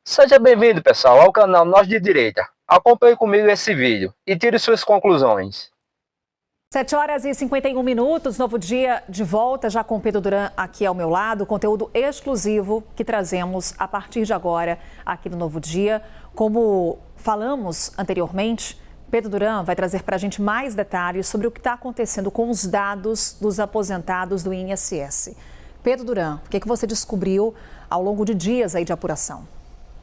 Seja bem-vindo, pessoal, ao canal Nós de Direita. Acompanhe comigo esse vídeo e tire suas conclusões. 7h51, novo dia de volta, já com Pedro Duran aqui ao meu lado, conteúdo exclusivo que trazemos a partir de agora aqui no Novo Dia. Como falamos anteriormente, Pedro Duran vai trazer para a gente mais detalhes sobre o que está acontecendo com os dados dos aposentados do INSS. Pedro Duran, o que você descobriu ao longo de dias aí de apuração?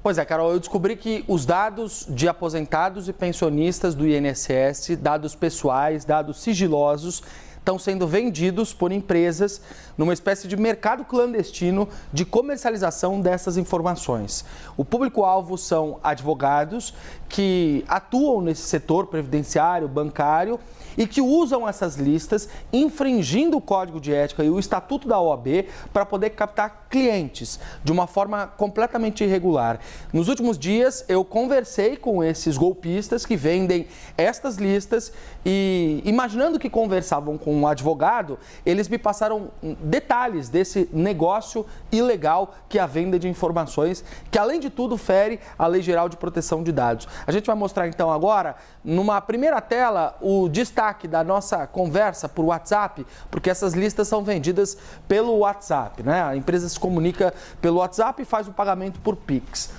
Pois é, Carol, eu descobri que os dados de aposentados e pensionistas do INSS, dados pessoais, dados sigilosos, estão sendo vendidos por empresas numa espécie de mercado clandestino de comercialização dessas informações. O público-alvo são advogados que atuam nesse setor previdenciário, bancário e que usam essas listas, infringindo o Código de Ética e o Estatuto da OAB para poder captar clientes de uma forma completamente irregular. Nos últimos dias, eu conversei com esses golpistas que vendem estas listas e, imaginando que conversavam com um advogado, eles me passaram detalhes desse negócio ilegal que é a venda de informações, que além de tudo fere a Lei Geral de Proteção de Dados. A gente vai mostrar então agora, numa primeira tela, o destaque da nossa conversa por WhatsApp, porque essas listas são vendidas pelo WhatsApp, né? A empresa se comunica pelo WhatsApp e faz o pagamento por Pix.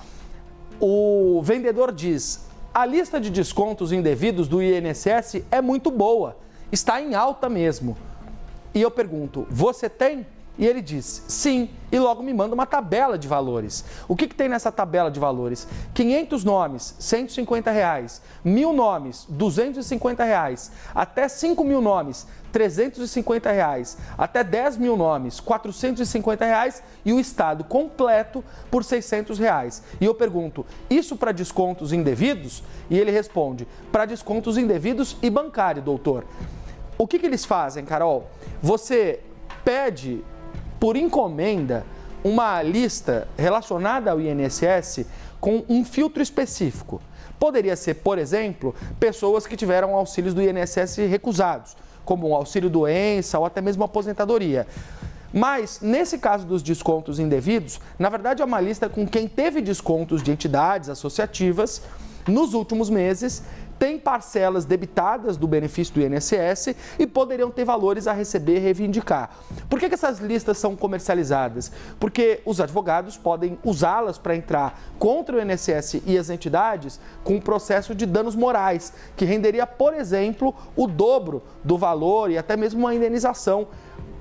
O vendedor diz: a lista de descontos indevidos do INSS é muito boa, está em alta mesmo. E eu pergunto: você tem? E ele diz: sim, e logo me manda uma tabela de valores. O que tem nessa tabela de valores? 500 nomes, R$150, 1.000 nomes, R$250, até 5.000 nomes, R$350, até 10.000 nomes, R$450 e o estado completo por R$600. E eu pergunto: isso para descontos indevidos? E ele responde: para descontos indevidos e bancário, doutor. O que eles fazem, Carol? Você pede por encomenda uma lista relacionada ao INSS com um filtro específico. Poderia ser, por exemplo, pessoas que tiveram auxílios do INSS recusados, como um auxílio-doença ou até mesmo aposentadoria. Mas, nesse caso dos descontos indevidos, na verdade é uma lista com quem teve descontos de entidades associativas nos últimos meses, tem parcelas debitadas do benefício do INSS e poderiam ter valores a receber e reivindicar. Por que essas listas são comercializadas? Porque os advogados podem usá-las para entrar contra o INSS e as entidades com um processo de danos morais, que renderia, por exemplo, o dobro do valor e até mesmo uma indenização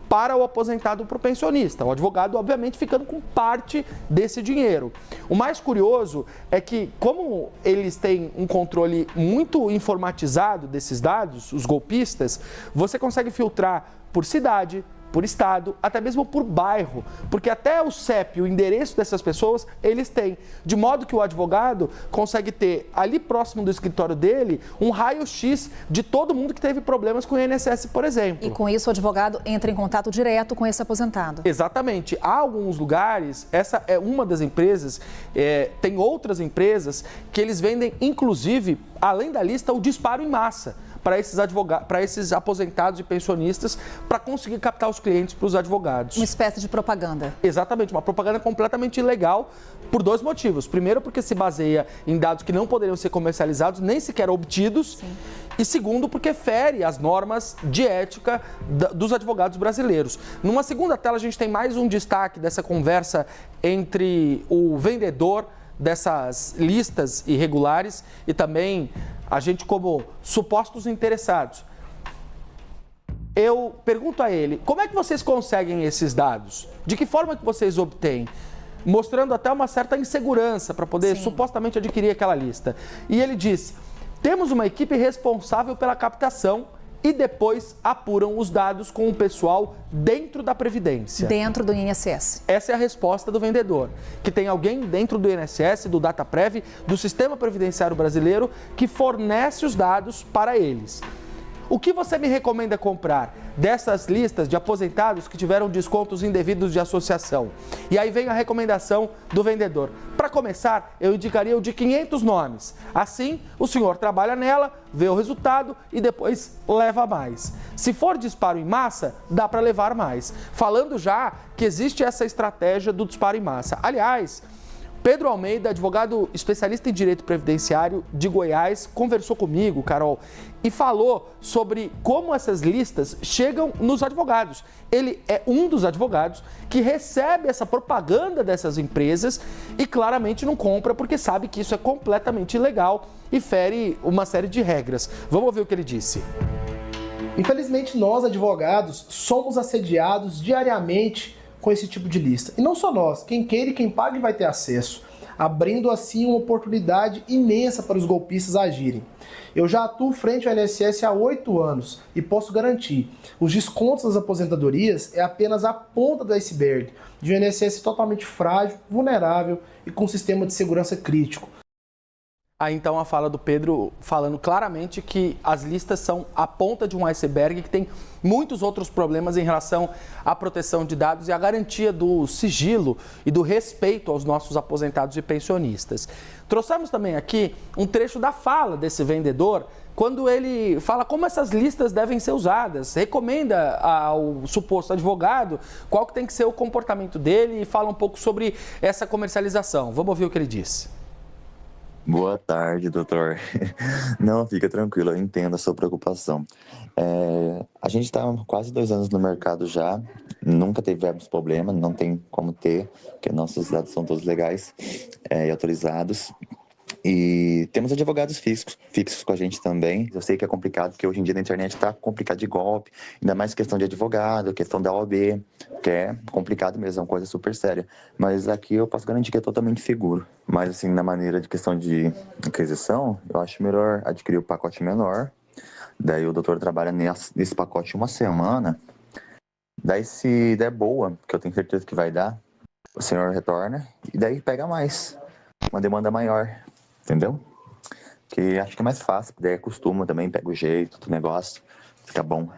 para o aposentado, para o pensionista. O advogado, obviamente, ficando com parte desse dinheiro. O mais curioso é que, como eles têm um controle muito informatizado desses dados, os golpistas, você consegue filtrar por cidade, por estado, até mesmo por bairro, porque até o CEP, o endereço dessas pessoas, eles têm, de modo que o advogado consegue ter ali próximo do escritório dele um raio-x de todo mundo que teve problemas com o INSS, por exemplo. E com isso o advogado entra em contato direto com esse aposentado. Exatamente. Há alguns lugares, essa é uma das empresas, tem outras empresas que eles vendem, inclusive, além da lista, o disparo em massa para esses aposentados e pensionistas, para conseguir captar os clientes para os advogados. Uma espécie de propaganda. Exatamente, uma propaganda completamente ilegal por dois motivos. Primeiro, porque se baseia em dados que não poderiam ser comercializados, nem sequer obtidos. Sim. E segundo, porque fere as normas de ética dos advogados brasileiros. Numa segunda tela, a gente tem mais um destaque dessa conversa entre o vendedor dessas listas irregulares e também a gente como supostos interessados. Eu pergunto a ele: como é que vocês conseguem esses dados? De que forma que vocês obtêm? Mostrando até uma certa insegurança para poder supostamente adquirir aquela lista. E ele diz: temos uma equipe responsável pela captação e depois apuram os dados com o pessoal dentro da Previdência. Dentro do INSS. Essa é a resposta do vendedor, que tem alguém dentro do INSS, do Dataprev, do Sistema Previdenciário Brasileiro, que fornece os dados para eles. O que você me recomenda comprar dessas listas de aposentados que tiveram descontos indevidos de associação? E aí vem a recomendação do vendedor. Para começar, eu indicaria o de 500 nomes. Assim, o senhor trabalha nela, vê o resultado e depois leva mais. Se for disparo em massa, dá para levar mais. Falando já que existe essa estratégia do disparo em massa. Aliás, Pedro Almeida, advogado especialista em direito previdenciário de Goiás, conversou comigo, Carol, e falou sobre como essas listas chegam nos advogados. Ele é um dos advogados que recebe essa propaganda dessas empresas e claramente não compra porque sabe que isso é completamente ilegal e fere uma série de regras. Vamos ouvir o que ele disse. Infelizmente, nós, advogados, somos assediados diariamente com esse tipo de lista. E não só nós, quem queira e quem pague vai ter acesso, abrindo assim uma oportunidade imensa para os golpistas agirem. Eu já atuo frente ao INSS há 8 anos e posso garantir, os descontos das aposentadorias é apenas a ponta do iceberg de um INSS totalmente frágil, vulnerável e com um sistema de segurança crítico. Aí então a fala do Pedro falando claramente que as listas são a ponta de um iceberg que tem muitos outros problemas em relação à proteção de dados e à garantia do sigilo e do respeito aos nossos aposentados e pensionistas. Trouxemos também aqui um trecho da fala desse vendedor quando ele fala como essas listas devem ser usadas, recomenda ao suposto advogado qual que tem que ser o comportamento dele e fala um pouco sobre essa comercialização. Vamos ouvir o que ele disse. Boa tarde, doutor. Não, fica tranquilo, eu entendo a sua preocupação. A gente está há quase 2 anos no mercado já, nunca tivemos problema, não tem como ter, porque nossos dados são todos legais e autorizados. E temos advogados fixos com a gente também. Eu sei que é complicado, porque hoje em dia na internet está complicado de golpe, ainda mais questão de advogado, questão da OAB, que é complicado mesmo, é uma coisa super séria. Mas aqui eu posso garantir que é totalmente seguro. Mas assim, na maneira de questão de aquisição, eu acho melhor adquirir o pacote menor. Daí o doutor trabalha nesse pacote 1 semana. Daí se der boa, que eu tenho certeza que vai dar, o senhor retorna e daí pega mais, uma demanda maior. Entendeu? Que acho que é mais fácil, daí acostuma também, pega o jeito do negócio, fica bom.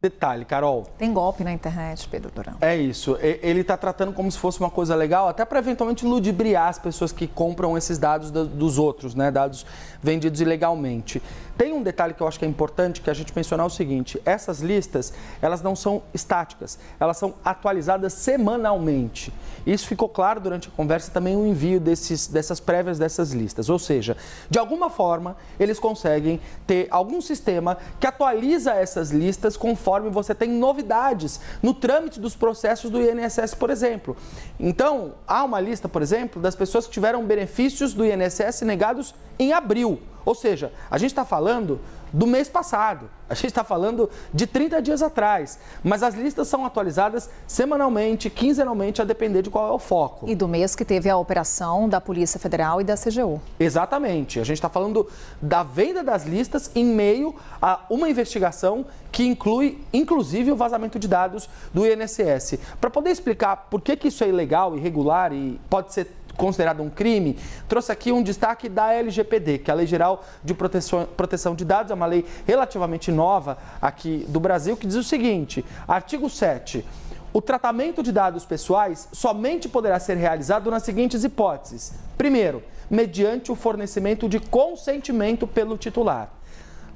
Detalhe, Carol. Tem golpe na internet, Pedro Durão. É isso, ele está tratando como se fosse uma coisa legal, até para eventualmente ludibriar as pessoas que compram esses dados dos outros, né? Dados vendidos ilegalmente. Tem um detalhe que eu acho que é importante, que a gente mencionar o seguinte, essas listas, elas não são estáticas, elas são atualizadas semanalmente. Isso ficou claro durante a conversa e também o envio dessas prévias dessas listas. Ou seja, de alguma forma, eles conseguem ter algum sistema que atualiza essas listas conforme você tem novidades no trâmite dos processos do INSS, por exemplo. Então, há uma lista, por exemplo, das pessoas que tiveram benefícios do INSS negados em abril. Ou seja, a gente está falando do mês passado, a gente está falando de 30 dias atrás, mas as listas são atualizadas semanalmente, quinzenalmente, a depender de qual é o foco. E do mês que teve a operação da Polícia Federal e da CGU. Exatamente, a gente está falando da venda das listas em meio a uma investigação que inclui, inclusive, o vazamento de dados do INSS. Para poder explicar por que isso é ilegal, irregular e pode ser considerado um crime, trouxe aqui um destaque da LGPD, que é a Lei Geral de Proteção de Dados, é uma lei relativamente nova aqui do Brasil, que diz o seguinte, artigo 7, o tratamento de dados pessoais somente poderá ser realizado nas seguintes hipóteses. Primeiro, mediante o fornecimento de consentimento pelo titular.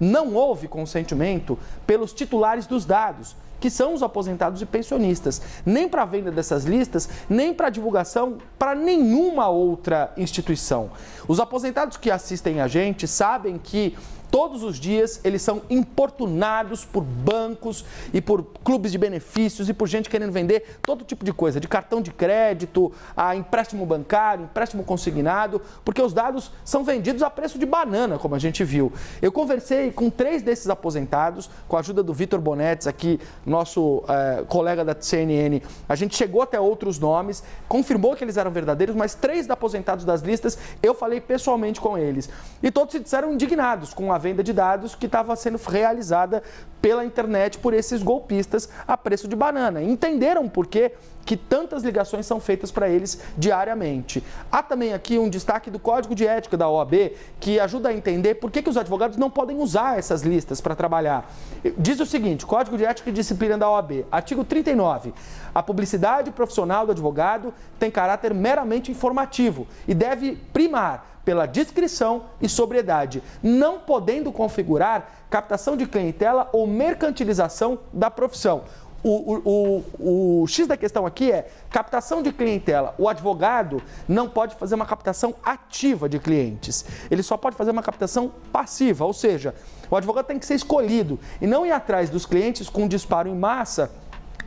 Não houve consentimento pelos titulares dos dados, que são os aposentados e pensionistas, nem para a venda dessas listas, nem para a divulgação para nenhuma outra instituição. Os aposentados que assistem a gente sabem que todos os dias eles são importunados por bancos e por clubes de benefícios e por gente querendo vender todo tipo de coisa, de cartão de crédito, a empréstimo bancário, empréstimo consignado, porque os dados são vendidos a preço de banana, como a gente viu. Eu conversei com 3 desses aposentados, com a ajuda do Vitor Bonetes, aqui, nosso colega da CNN. A gente chegou até outros nomes, confirmou que eles eram verdadeiros, mas 3 aposentados das listas, eu falei pessoalmente com eles. E todos se disseram indignados com a venda de dados que estava sendo realizada pela internet por esses golpistas a preço de banana. Entenderam por quê que tantas ligações são feitas para eles diariamente. Há também aqui um destaque do Código de Ética da OAB, que ajuda a entender por que os advogados não podem usar essas listas para trabalhar. Diz o seguinte, Código de Ética e Disciplina da OAB, artigo 39, a publicidade profissional do advogado tem caráter meramente informativo e deve primar pela discrição e sobriedade, não podendo configurar captação de clientela ou mercantilização da profissão. o X da questão aqui é captação de clientela. O advogado não pode fazer uma captação ativa de clientes. Ele só pode fazer uma captação passiva, ou seja, o advogado tem que ser escolhido e não ir atrás dos clientes com um disparo em massa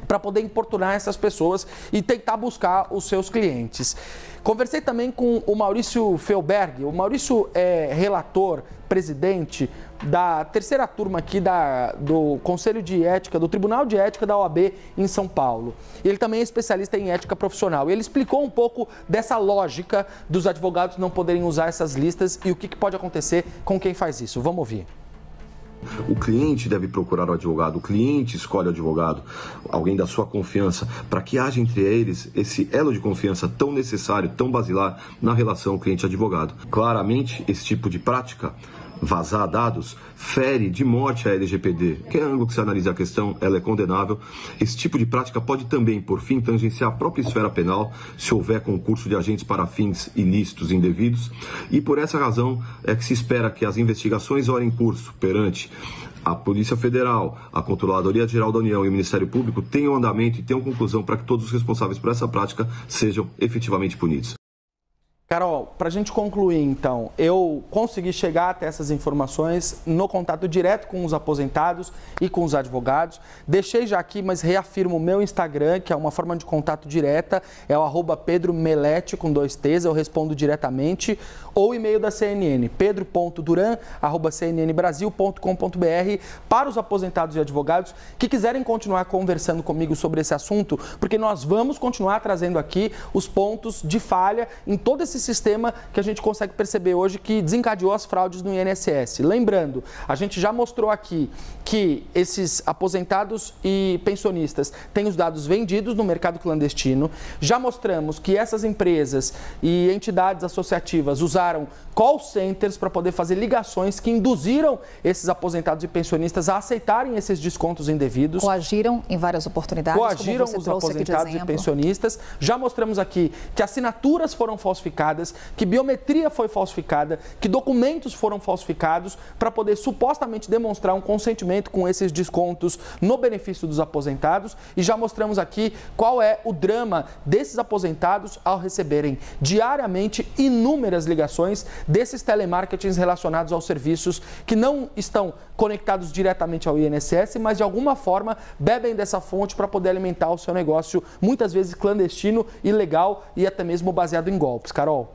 para poder importunar essas pessoas e tentar buscar os seus clientes. Conversei também com o Maurício Felberg. O Maurício é relator, presidente da terceira turma aqui do Conselho de Ética, do Tribunal de Ética da OAB em São Paulo. Ele também é especialista em ética profissional. Ele explicou um pouco dessa lógica dos advogados não poderem usar essas listas e o que pode acontecer com quem faz isso. Vamos ouvir. O cliente deve procurar o advogado, o cliente escolhe o advogado, alguém da sua confiança, para que haja entre eles esse elo de confiança tão necessário, tão basilar na relação cliente-advogado. Claramente, esse tipo de prática, vazar dados, fere de morte a LGPD. Que ângulo que se analisa a questão, ela é condenável. Esse tipo de prática pode também, por fim, tangenciar a própria esfera penal, se houver concurso de agentes para fins ilícitos, indevidos. E por essa razão é que se espera que as investigações em curso perante a Polícia Federal, a Controladoria Geral da União e o Ministério Público tenham andamento e tenham conclusão para que todos os responsáveis por essa prática sejam efetivamente punidos. Carol, para a gente concluir então, eu consegui chegar até essas informações no contato direto com os aposentados e com os advogados. Deixei já aqui, mas reafirmo o meu Instagram, que é uma forma de contato direta, é o @pedromelete com 2 T's, eu respondo diretamente, ou o e-mail da CNN, pedro.duran@cnnbrasil.com.br, para os aposentados e advogados que quiserem continuar conversando comigo sobre esse assunto, porque nós vamos continuar trazendo aqui os pontos de falha em todo esse sistema que a gente consegue perceber hoje que desencadeou as fraudes no INSS. Lembrando, a gente já mostrou aqui que esses aposentados e pensionistas têm os dados vendidos no mercado clandestino. Já mostramos que essas empresas e entidades associativas usaram call centers para poder fazer ligações que induziram esses aposentados e pensionistas a aceitarem esses descontos indevidos. Coagiram em várias oportunidades, coagiram como você os trouxe aposentados aqui de e pensionistas. Já mostramos aqui que assinaturas foram falsificadas, que biometria foi falsificada, que documentos foram falsificados para poder supostamente demonstrar um consentimento com esses descontos no benefício dos aposentados. E já mostramos aqui qual é o drama desses aposentados ao receberem diariamente inúmeras ligações desses telemarketings relacionados aos serviços que não estão conectados diretamente ao INSS, mas de alguma forma bebem dessa fonte para poder alimentar o seu negócio, muitas vezes clandestino, ilegal e até mesmo baseado em golpes. Carol.